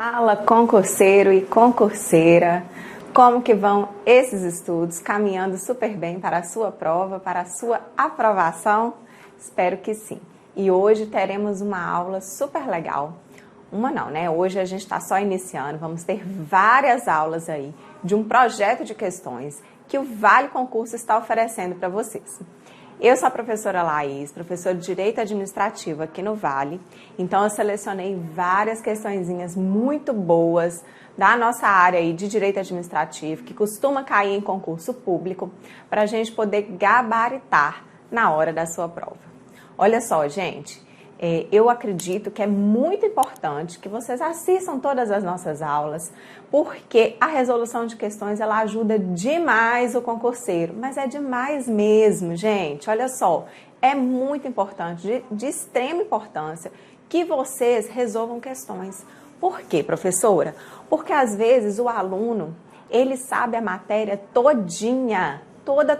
Fala, concurseiro e concurseira, como que vão esses estudos caminhando super bem para a sua prova, para a sua aprovação? Espero que sim. E hoje teremos uma aula super legal. Uma não, né? Hoje a gente está só iniciando, vamos ter várias aulas aí de um projeto de questões que o Vale Concurso está oferecendo para vocês. Eu sou a professora Laís, professora de Direito Administrativo aqui no Vale, então eu selecionei várias questõezinhas muito boas da nossa área aí de Direito Administrativo, que costuma cair em concurso público, para a gente poder gabaritar na hora da sua prova. Olha só, gente, eu acredito que é muito importante que vocês assistam todas as nossas aulas, porque a resolução de questões ela ajuda demais o concurseiro, mas é demais mesmo, gente. Olha só, é muito importante, de extrema importância, que vocês resolvam questões. Por quê, professora? Porque às vezes o aluno, ele sabe a matéria todinha, toda.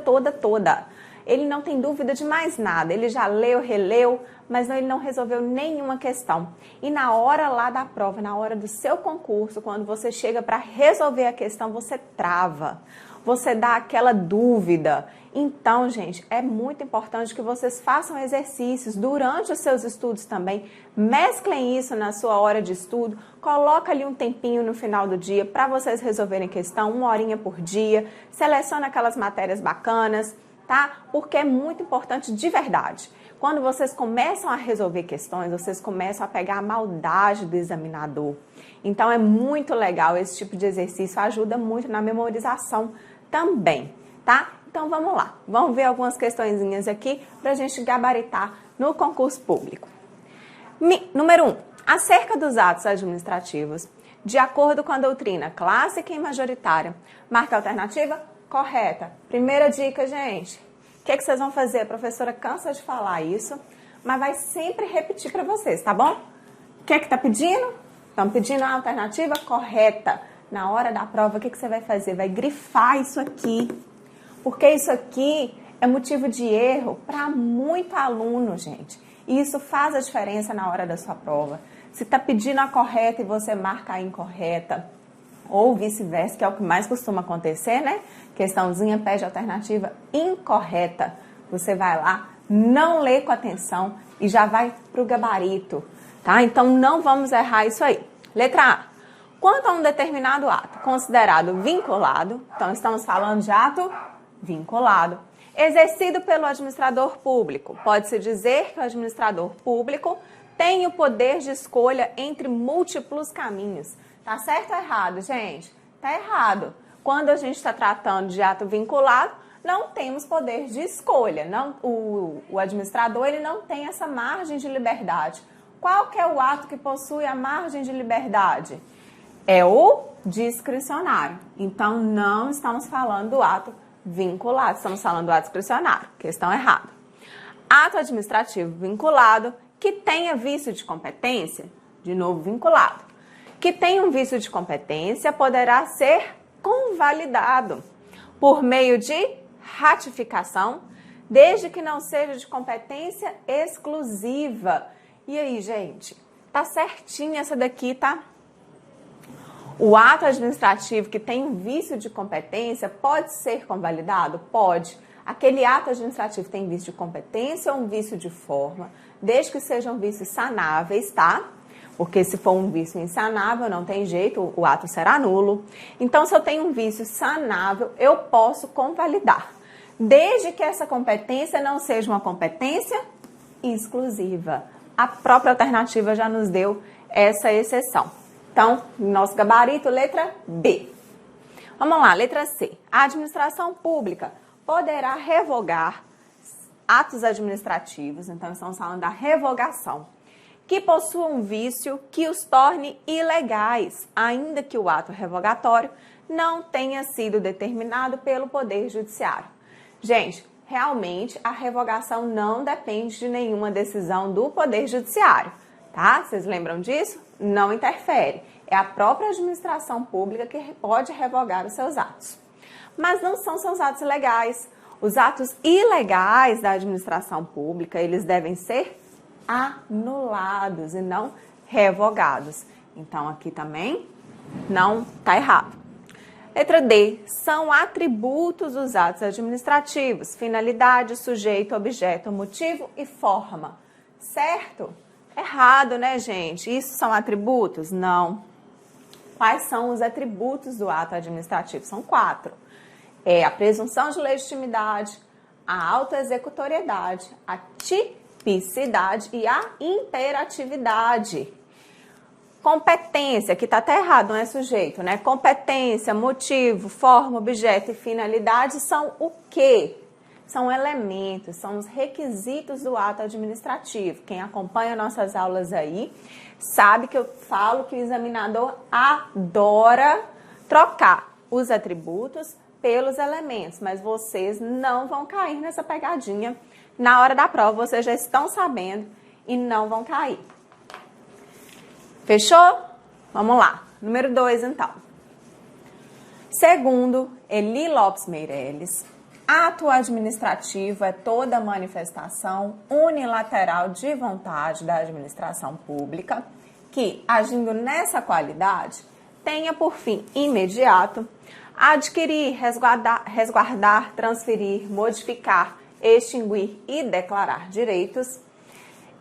Ele não tem dúvida de mais nada, ele já leu, releu, mas ele não resolveu nenhuma questão. E na hora lá da prova, na hora do seu concurso, quando você chega para resolver a questão, você trava, você dá aquela dúvida. Então, gente, é muito importante que vocês façam exercícios durante os seus estudos também, mesclem isso na sua hora de estudo, coloca ali um tempinho no final do dia para vocês resolverem questão, 1 horinha por dia, seleciona aquelas matérias bacanas, tá? Porque é muito importante de verdade. Quando vocês começam a resolver questões, vocês começam a pegar a maldade do examinador. Então é muito legal esse tipo de exercício, ajuda muito na memorização também, tá? Então vamos lá, vamos ver algumas questõezinhas aqui para a gente gabaritar no concurso público. Número 1. Acerca dos atos administrativos, de acordo com a doutrina clássica e majoritária, marca a alternativa correta. Primeira dica, gente. O que vocês vão fazer? A professora cansa de falar isso, mas vai sempre repetir para vocês, tá bom? O que está pedindo? Estão pedindo a alternativa correta. Na hora da prova, o que você vai fazer? Vai grifar isso aqui. Porque isso aqui é motivo de erro para muito aluno, gente. E isso faz a diferença na hora da sua prova. Se está pedindo a correta e você marca a incorreta, ou vice-versa, que é o que mais costuma acontecer, né? Questãozinha pede alternativa incorreta. Você vai lá, não lê com atenção e já vai para o gabarito, tá? Então, não vamos errar isso aí. Letra A. Quanto a um determinado ato considerado vinculado, então estamos falando de ato vinculado, exercido pelo administrador público. Pode-se dizer que o administrador público tem o poder de escolha entre múltiplos caminhos. Tá certo ou errado, gente? Tá errado. Quando a gente está tratando de ato vinculado, não temos poder de escolha. Não, o administrador ele não tem essa margem de liberdade. Qual que é o ato que possui a margem de liberdade? É o discricionário. Então, não estamos falando do ato vinculado, estamos falando do ato discricionário. Questão errada. Ato administrativo vinculado que tenha vício de competência, de novo vinculado. Que tem um vício de competência poderá ser convalidado por meio de ratificação, desde que não seja de competência exclusiva. E aí, gente, tá certinho essa daqui, tá? O ato administrativo que tem um vício de competência pode ser convalidado? Pode. Aquele ato administrativo tem vício de competência ou um vício de forma, desde que sejam vícios sanáveis, tá? Porque se for um vício insanável, não tem jeito, o ato será nulo. Então, se eu tenho um vício sanável, eu posso convalidar. Desde que essa competência não seja uma competência exclusiva. A própria alternativa já nos deu essa exceção. Então, nosso gabarito, letra B. Vamos lá, letra C. A administração pública poderá revogar atos administrativos, então estamos falando da revogação, que possuam um vício que os torne ilegais, ainda que o ato revogatório não tenha sido determinado pelo Poder Judiciário. Gente, realmente a revogação não depende de nenhuma decisão do Poder Judiciário, tá? Vocês lembram disso? Não interfere. É a própria administração pública que pode revogar os seus atos. Mas não são seus atos legais. Os atos ilegais da administração pública, eles devem ser anulados e não revogados. Então, aqui também não está errado. Letra D. São atributos dos atos administrativos. Finalidade, sujeito, objeto, motivo e forma. Certo? Errado, né, gente? Isso são atributos? Não. Quais são os atributos do ato administrativo? São 4. É a presunção de legitimidade, a autoexecutoriedade, a tipicidade e a imperatividade. Competência, que está até errado, não é sujeito, né? Competência, motivo, forma, objeto e finalidade são o quê? São elementos, são os requisitos do ato administrativo. Quem acompanha nossas aulas aí sabe que eu falo que o examinador adora trocar os atributos pelos elementos, mas vocês não vão cair nessa pegadinha. Na hora da prova, vocês já estão sabendo e não vão cair. Fechou? Vamos lá. Número 2, então. Segundo Eli Lopes Meireles, ato administrativo é toda manifestação unilateral de vontade da administração pública que, agindo nessa qualidade, tenha por fim imediato adquirir, resguardar, transferir, modificar, extinguir e declarar direitos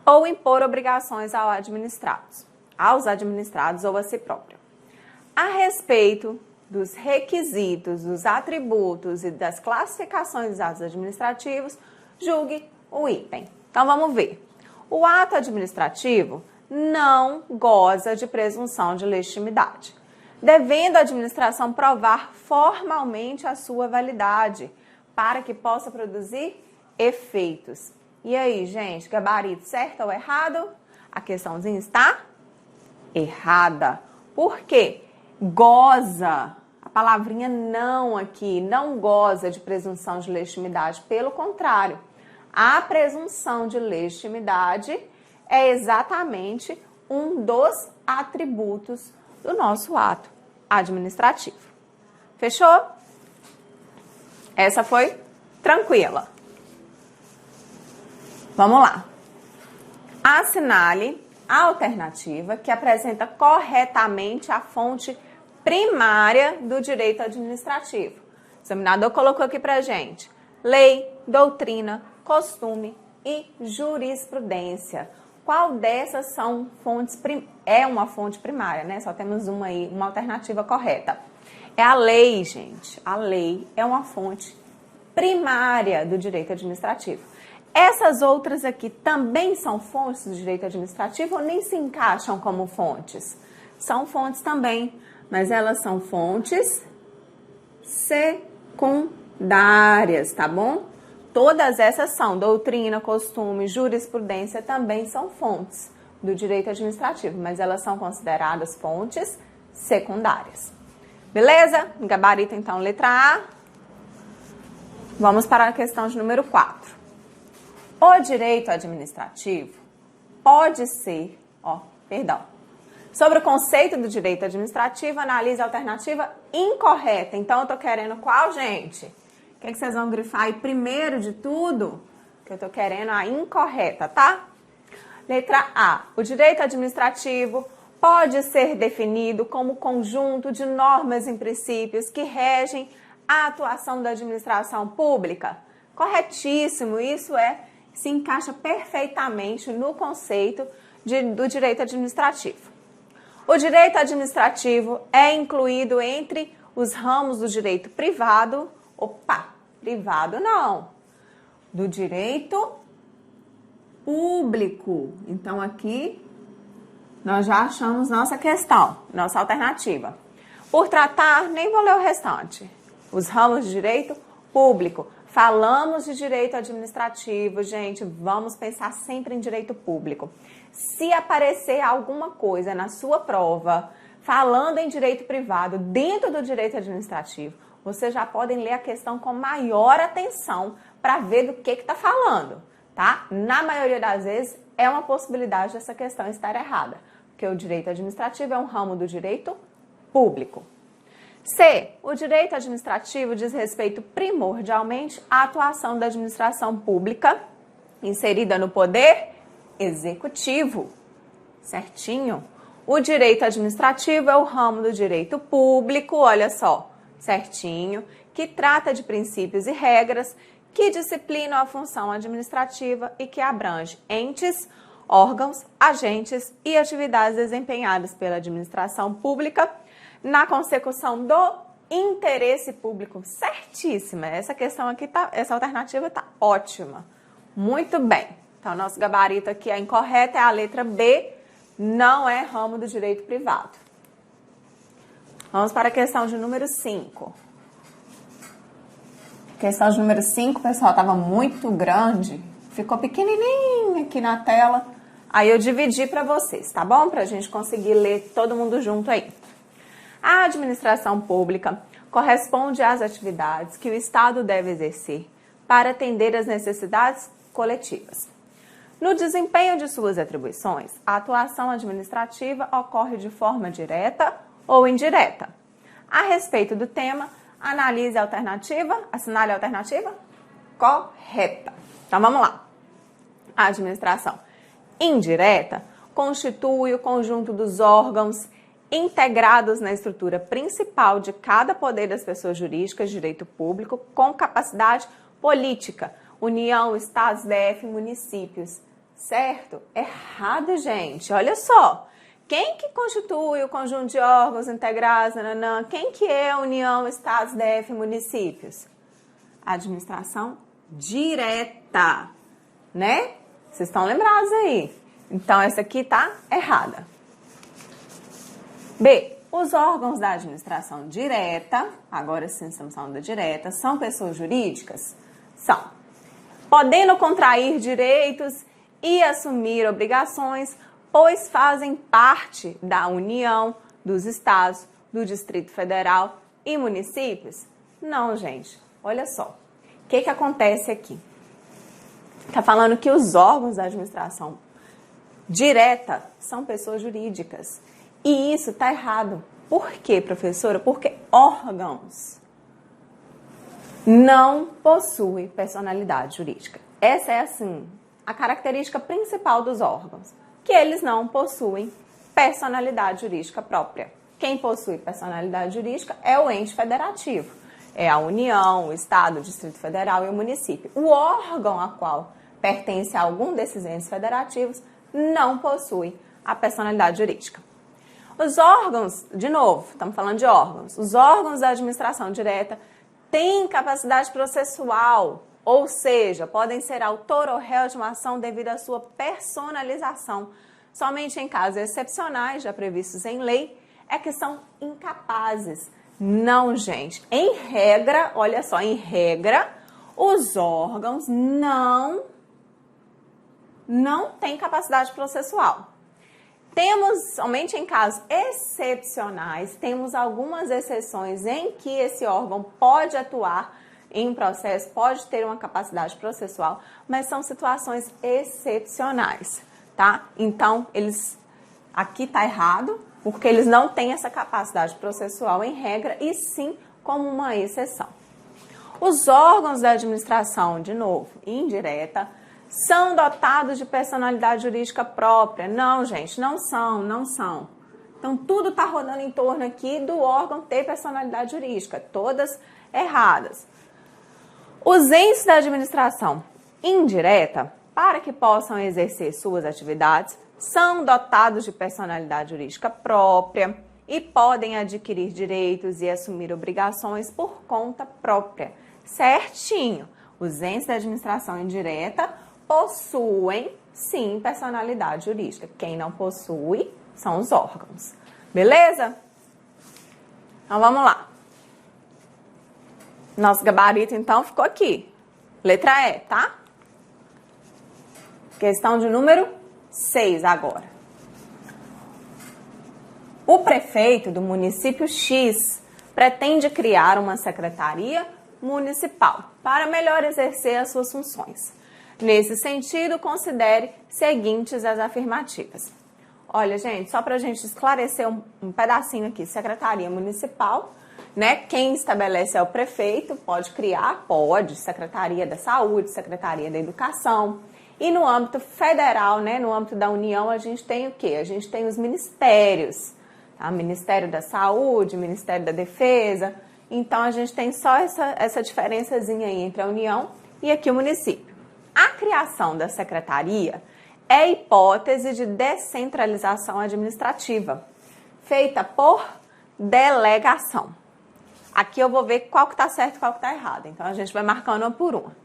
ou impor obrigações aos administrados ou a si próprio. A respeito dos requisitos, dos atributos e das classificações dos atos administrativos, julgue o item. Então, vamos ver. O ato administrativo não goza de presunção de legitimidade, devendo a administração provar formalmente a sua validade para que possa produzir efeitos. E aí, gente, gabarito certo ou errado? A questãozinha está errada. Por quê? Goza. A palavrinha não aqui, não goza de presunção de legitimidade. Pelo contrário, a presunção de legitimidade é exatamente um dos atributos do nosso ato administrativo. Fechou? Essa foi tranquila. Vamos lá. Assinale a alternativa que apresenta corretamente a fonte primária do direito administrativo. O examinador colocou aqui pra gente: lei, doutrina, costume e jurisprudência. Qual dessas são fontes é uma fonte primária, né? Só temos uma aí, uma alternativa correta. É a lei, gente. A lei é uma fonte primária do direito administrativo. Essas outras aqui também são fontes do direito administrativo ou nem se encaixam como fontes? São fontes também, mas elas são fontes secundárias, tá bom? Todas essas são doutrina, costume, jurisprudência, também são fontes do direito administrativo, mas elas são consideradas fontes secundárias. Beleza? Gabarito, então, letra A. Vamos para a questão de número 4. O direito administrativo pode ser, sobre o conceito do direito administrativo, analise a alternativa incorreta. Então, eu tô querendo qual, gente? O que vocês vão grifar aí primeiro de tudo? Que eu tô querendo a incorreta, tá? Letra A. O direito administrativo pode ser definido como conjunto de normas e princípios que regem a atuação da administração pública. Corretíssimo, isso se encaixa perfeitamente no conceito do direito administrativo. O direito administrativo é incluído entre os ramos do direito privado, privado não, do direito público. Então, aqui nós já achamos nossa questão, nossa alternativa. Por tratar, nem vou ler o restante. Os ramos de direito público. Falamos de direito administrativo, gente, vamos pensar sempre em direito público. Se aparecer alguma coisa na sua prova falando em direito privado dentro do direito administrativo, vocês já podem ler a questão com maior atenção para ver do que está falando, tá? Na maioria das vezes é uma possibilidade dessa questão estar errada, porque o direito administrativo é um ramo do direito público. C. O direito administrativo diz respeito primordialmente à atuação da administração pública inserida no poder executivo. Certinho? O direito administrativo é o ramo do direito público, olha só, certinho, que trata de princípios e regras que disciplinam a função administrativa e que abrange entes, órgãos, agentes e atividades desempenhadas pela administração pública na consecução do interesse público. Certíssima. Essa questão aqui essa alternativa tá ótima. Muito bem. Então, nosso gabarito aqui é incorreto, é a letra B, não é ramo do direito privado. Vamos para a questão de número 5. Questão de número 5, pessoal, estava muito grande, ficou pequenininho aqui na tela. Aí eu dividi para vocês, tá bom? Para a gente conseguir ler todo mundo junto aí. A administração pública corresponde às atividades que o Estado deve exercer para atender às necessidades coletivas. No desempenho de suas atribuições, a atuação administrativa ocorre de forma direta ou indireta. A respeito do tema, analise a alternativa, assinale a alternativa correta. Então vamos lá. A administração indireta constitui o conjunto dos órgãos integrados na estrutura principal de cada poder das pessoas jurídicas de direito público com capacidade política, União, Estados, DF, municípios. Certo? Errado, gente. Olha só. Quem que constitui o conjunto de órgãos integrados? Nananã? Quem que é a União, Estados, DF, municípios? Administração direta, né? Vocês estão lembrados aí? Então, essa aqui tá errada. B. Os órgãos da administração direta, agora sim estamos falando da direta, são pessoas jurídicas? São. Podendo contrair direitos e assumir obrigações, pois fazem parte da União, dos Estados, do Distrito Federal e municípios? Não, gente. Olha só. O que acontece aqui? Está falando que os órgãos da administração direta são pessoas jurídicas. E isso está errado. Por quê, professora? Porque órgãos não possuem personalidade jurídica. Essa é, assim, a característica principal dos órgãos, que eles não possuem personalidade jurídica própria. Quem possui personalidade jurídica é o ente federativo, é a União, o Estado, o Distrito Federal e o município. O órgão a qual pertence a algum desses entes federativos não possui a personalidade jurídica. Os órgãos, de novo, estamos falando de órgãos, os órgãos da administração direta têm capacidade processual, ou seja, podem ser autor ou réu de uma ação devido à sua personalização. Somente em casos excepcionais, já previstos em lei, é que são incapazes. Não, gente. Em regra, olha só, em regra, os órgãos não têm capacidade processual. Temos, somente em casos excepcionais, temos algumas exceções em que esse órgão pode atuar em processo, pode ter uma capacidade processual, mas são situações excepcionais, tá? Então, aqui tá errado, porque eles não têm essa capacidade processual em regra, e sim como uma exceção. Os órgãos da administração, de novo, indireta, são dotados de personalidade jurídica própria. Não, gente, não são. Então, tudo tá rodando em torno aqui do órgão ter personalidade jurídica, todas erradas. Os entes da administração indireta, para que possam exercer suas atividades, são dotados de personalidade jurídica própria e podem adquirir direitos e assumir obrigações por conta própria. Certinho. Os entes da administração indireta possuem, sim, personalidade jurídica. Quem não possui são os órgãos. Beleza? Então, vamos lá. Nosso gabarito, então, ficou aqui. Letra E, tá? Questão de número 6 agora. O prefeito do município X pretende criar uma secretaria municipal para melhor exercer as suas funções. Nesse sentido, considere seguintes as afirmativas. Olha, gente, só para a gente esclarecer um pedacinho aqui. Secretaria municipal, né? Quem estabelece é o prefeito, pode criar, pode, Secretaria da Saúde, Secretaria da Educação. E no âmbito federal, né, no âmbito da União, a gente tem o quê? A gente tem os ministérios, tá? Ministério da Saúde, Ministério da Defesa. Então, a gente tem só essa diferençazinha aí entre a União e aqui o município. A criação da secretaria é hipótese de descentralização administrativa, feita por delegação. Aqui eu vou ver qual que está certo e qual que está errado. Então, a gente vai marcando uma por uma.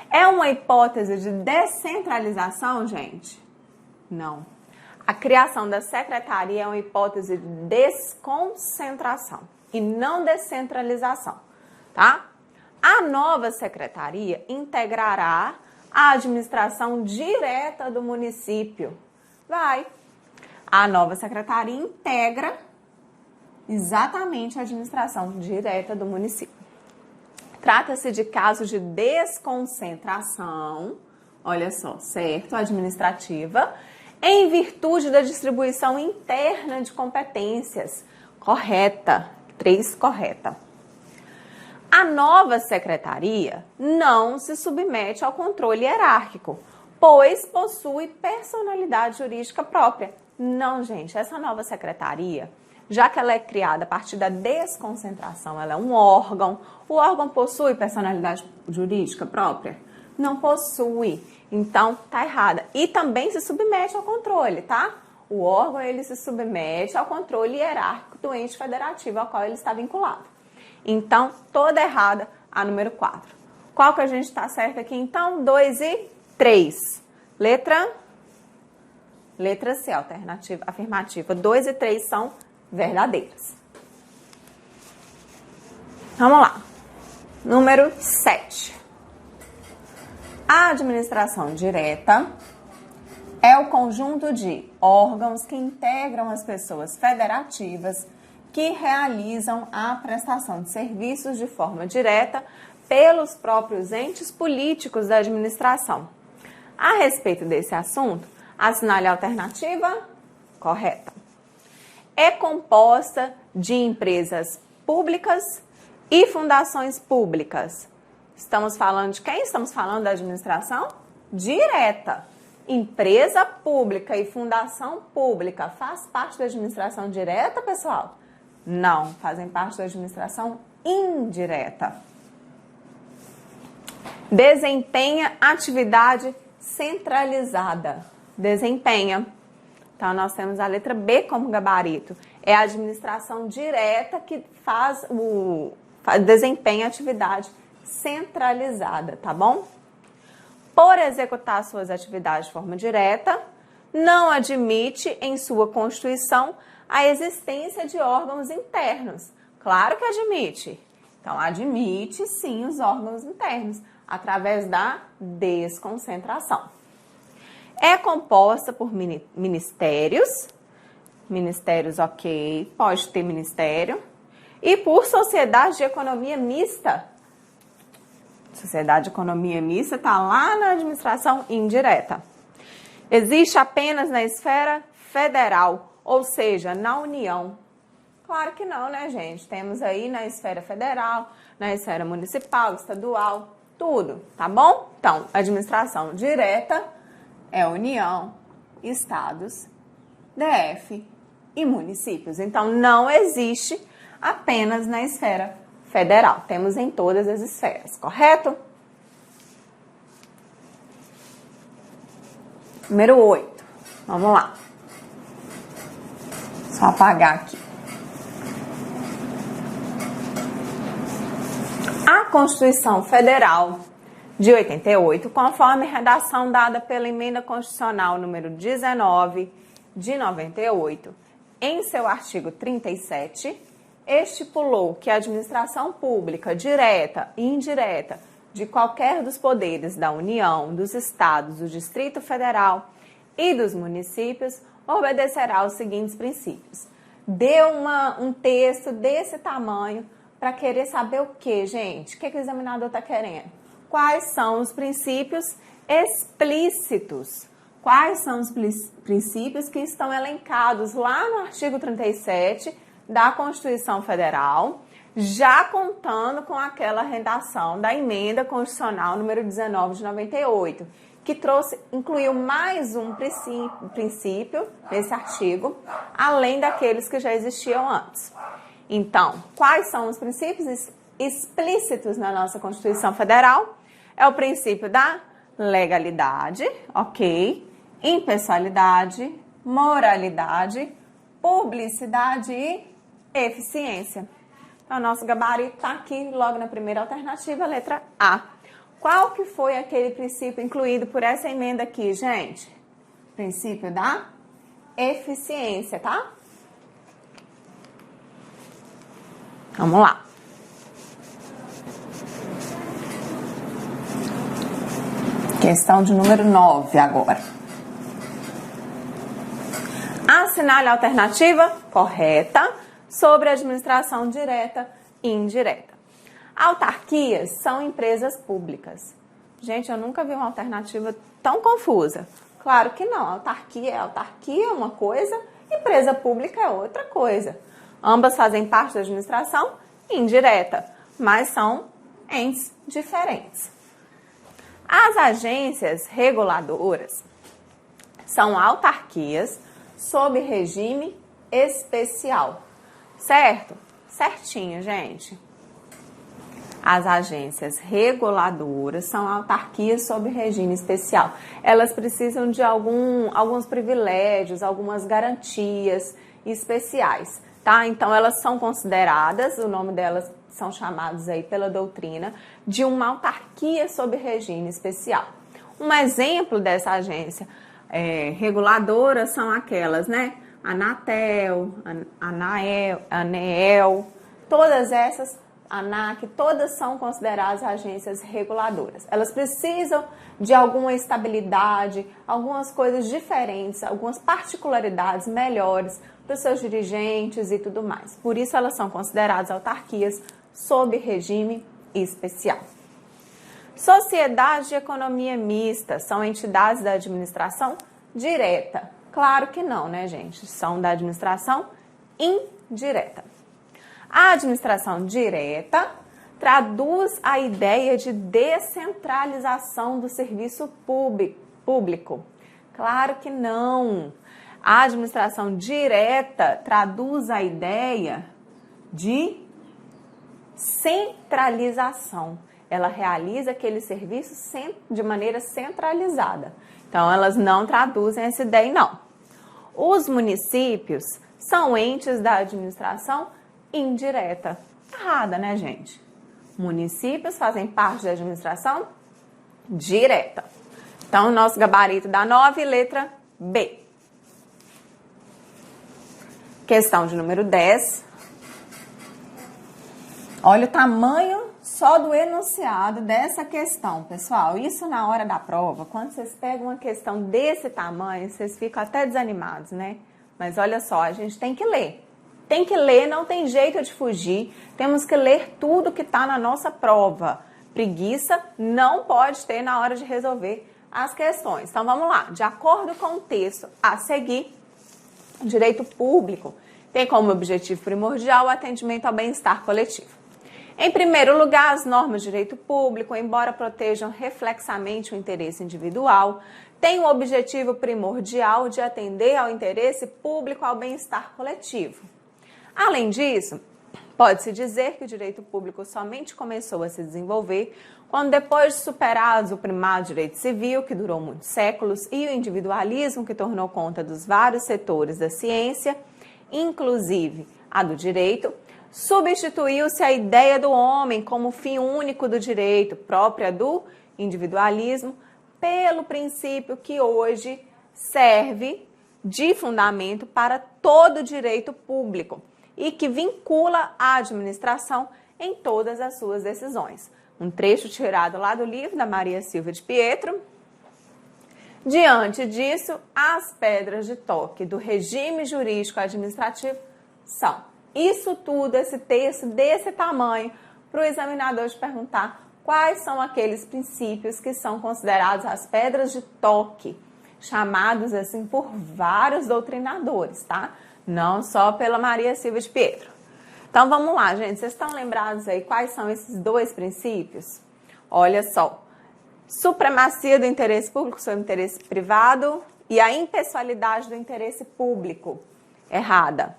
É uma hipótese de descentralização, gente? Não. A criação da secretaria é uma hipótese de desconcentração e não descentralização, tá? A nova secretaria integrará a administração direta do município. A nova secretaria integra exatamente a administração direta do município. Trata-se de casos de desconcentração, olha só, certo? Administrativa, em virtude da distribuição interna de competências. Correta. 3, correta. A nova secretaria não se submete ao controle hierárquico, pois possui personalidade jurídica própria. Não, gente, essa nova secretaria, já que ela é criada a partir da desconcentração, ela é um órgão. O órgão possui personalidade jurídica própria? Não possui. Então, tá errada. E também se submete ao controle, tá? O órgão, ele se submete ao controle hierárquico do ente federativo ao qual ele está vinculado. Então, toda errada a número 4. Qual que a gente está certo aqui, então? 2 e 3. Letra C, alternativa, afirmativa. 2 e 3 são verdadeiras. Vamos lá. Número 7. A administração direta é o conjunto de órgãos que integram as pessoas federativas que realizam a prestação de serviços de forma direta pelos próprios entes políticos da administração. A respeito desse assunto, assinale a alternativa correta. É composta de empresas públicas e fundações públicas. Estamos falando de quem? Estamos falando da administração direta. Empresa pública e fundação pública faz parte da administração direta, pessoal? Não, fazem parte da administração indireta. Desempenha atividade centralizada. Desempenha. Então, nós temos a letra B como gabarito. É a administração direta que desempenha atividade centralizada, tá bom? Por executar suas atividades de forma direta, não admite em sua Constituição a existência de órgãos internos. Claro que admite. Então, admite sim os órgãos internos, através da desconcentração. É composta por ministérios, ok, pode ter ministério, e por sociedade de economia mista. Sociedade de economia mista está lá na administração indireta. Existe apenas na esfera federal, ou seja, na União. Claro que não, né, gente? Temos aí na esfera federal, na esfera municipal, estadual, tudo, tá bom? Então, administração direta é União, estados, DF e municípios. Então, não existe apenas na esfera federal. Temos em todas as esferas, correto? Número 8. Vamos lá. Só apagar aqui. A Constituição Federal de 88, conforme a redação dada pela Emenda Constitucional número 19 de 98, em seu artigo 37, estipulou que a administração pública direta e indireta de qualquer dos poderes da União, dos estados, do Distrito Federal e dos municípios obedecerá aos seguintes princípios. Deu um texto desse tamanho para querer saber o que, gente? O que o examinador está querendo? Quais são os princípios explícitos? Quais são os princípios que estão elencados lá no artigo 37 da Constituição Federal, já contando com aquela redação da emenda constitucional número 19 de 98, que incluiu mais um princípio nesse artigo, além daqueles que já existiam antes. Então, quais são os princípios explícitos na nossa Constituição Federal? É o princípio da legalidade, ok? Impessoalidade, moralidade, publicidade e eficiência. Então, nosso gabarito está aqui logo na primeira alternativa, letra A. Qual que foi aquele princípio incluído por essa emenda aqui, gente? Princípio da eficiência, tá? Vamos lá. Questão de número 9 agora. Assinale a alternativa correta sobre administração direta e indireta. Autarquias são empresas públicas. Gente, eu nunca vi uma alternativa tão confusa. Claro que não. Autarquia é uma coisa, empresa pública é outra coisa. Ambas fazem parte da administração indireta, mas são entes diferentes. As agências reguladoras são autarquias sob regime especial. Certo? Certinho, gente. As agências reguladoras são autarquias sob regime especial. Elas precisam de alguns privilégios, algumas garantias especiais, tá? Então, elas são consideradas, o nome delas são chamados aí pela doutrina, de uma autarquia sob regime especial. Um exemplo dessa agência reguladora são aquelas, né? Anatel, ANEEL, todas essas, ANAC, todas são consideradas agências reguladoras. Elas precisam de alguma estabilidade, algumas coisas diferentes, algumas particularidades melhores para os seus dirigentes e tudo mais. Por isso elas são consideradas autarquias sob regime especial. Sociedades de economia mista são entidades da administração direta. Claro que não, né, gente? São da administração indireta. A administração direta traduz a ideia de descentralização do serviço público. Claro que não. A administração direta traduz a ideia de centralização. Ela realiza aquele serviço de maneira centralizada. Então, elas não traduzem essa ideia, não. Os municípios são entes da administração indireta. Errada, né, gente? Municípios fazem parte da administração direta. Então, o nosso gabarito dá 9, letra B. Questão de número 10. Olha o tamanho só do enunciado dessa questão, pessoal. Isso na hora da prova, quando vocês pegam uma questão desse tamanho, vocês ficam até desanimados, né? Mas olha só, a gente tem que ler. Tem que ler, não tem jeito de fugir. Temos que ler tudo que está na nossa prova. Preguiça não pode ter na hora de resolver as questões. Então, vamos lá. De acordo com o texto a seguir, o direito público tem como objetivo primordial o atendimento ao bem-estar coletivo. Em primeiro lugar, as normas de direito público, embora protejam reflexamente o interesse individual, têm o objetivo primordial de atender ao interesse público ao bem-estar coletivo. Além disso, pode-se dizer que o direito público somente começou a se desenvolver quando, depois de superados o primado direito civil, que durou muitos séculos, e o individualismo, que tornou conta dos vários setores da ciência, inclusive a do direito, substituiu-se a ideia do homem como fim único do direito, própria do individualismo, pelo princípio que hoje serve de fundamento para todo o direito público e que vincula a administração em todas as suas decisões. Um trecho tirado lá do livro da Maria Silva de Pietro. Diante disso, as pedras de toque do regime jurídico administrativo são isso tudo, esse texto desse tamanho, para o examinador te perguntar quais são aqueles princípios que são considerados as pedras de toque, chamados assim por vários doutrinadores, tá? Não só pela Maria Silva de Pietro. Então vamos lá, gente. Vocês estão lembrados aí quais são esses dois princípios? Olha só. Supremacia do interesse público sobre o interesse privado e a impessoalidade do interesse público. Errada.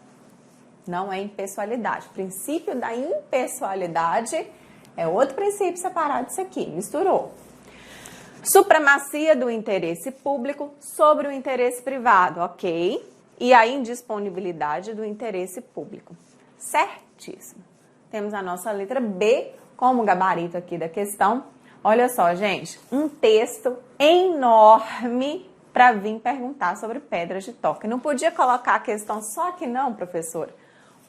Não é impessoalidade. O princípio da impessoalidade é outro princípio separado disso aqui. Misturou. Supremacia do interesse público sobre o interesse privado, ok? E a indisponibilidade do interesse público. Certíssimo. Temos a nossa letra B como gabarito aqui da questão. Olha só, gente, um texto enorme para vir perguntar sobre pedras de toque. Não podia colocar a questão só aqui não, professora?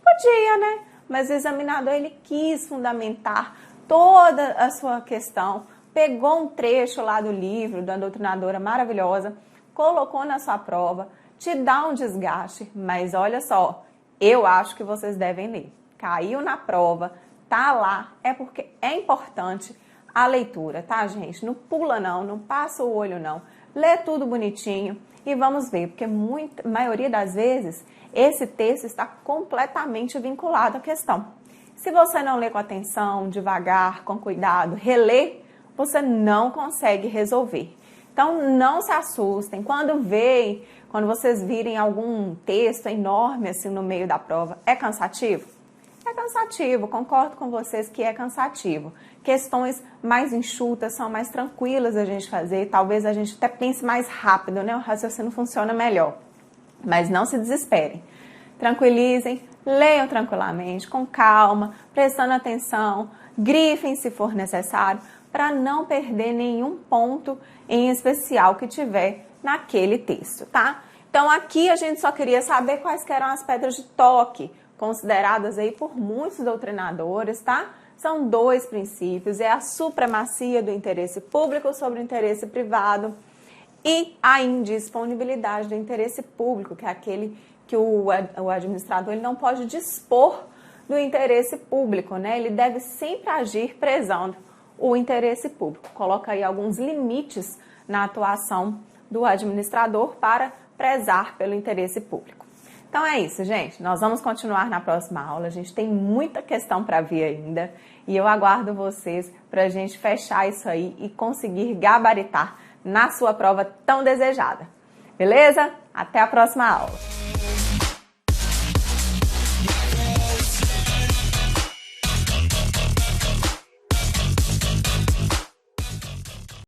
Podia, né? Mas o examinador, ele quis fundamentar toda a sua questão, pegou um trecho lá do livro da doutrinadora maravilhosa, colocou na sua prova, te dá um desgaste, mas olha só, eu acho que vocês devem ler. Caiu na prova, tá lá, é porque é importante a leitura, tá, gente? Não pula não, não passa o olho não. Lê tudo bonitinho e vamos ver, porque a maioria das vezes esse texto está completamente vinculado à questão. Se você não lê com atenção, devagar, com cuidado, relê, você não consegue resolver. Então não se assustem. Quando vocês virem algum texto enorme assim no meio da prova, é cansativo? É cansativo, concordo com vocês que é cansativo. Questões mais enxutas são mais tranquilas a gente fazer, talvez a gente até pense mais rápido, né? O raciocínio funciona melhor. Mas não se desesperem. Tranquilizem, leiam tranquilamente, com calma, prestando atenção, grifem se for necessário, para não perder nenhum ponto em especial que tiver naquele texto, tá? Então aqui a gente só queria saber quais que eram as pedras de toque, consideradas aí por muitos doutrinadores, tá? São dois princípios, é a supremacia do interesse público sobre o interesse privado e a indisponibilidade do interesse público, que é aquele que o administrador ele não pode dispor do interesse público, né? Ele deve sempre agir prezando o interesse público. Coloca aí alguns limites na atuação do administrador para prezar pelo interesse público. Então é isso, gente. Nós vamos continuar na próxima aula. A gente tem muita questão para vir ainda e eu aguardo vocês para a gente fechar isso aí e conseguir gabaritar na sua prova tão desejada. Beleza? Até a próxima aula.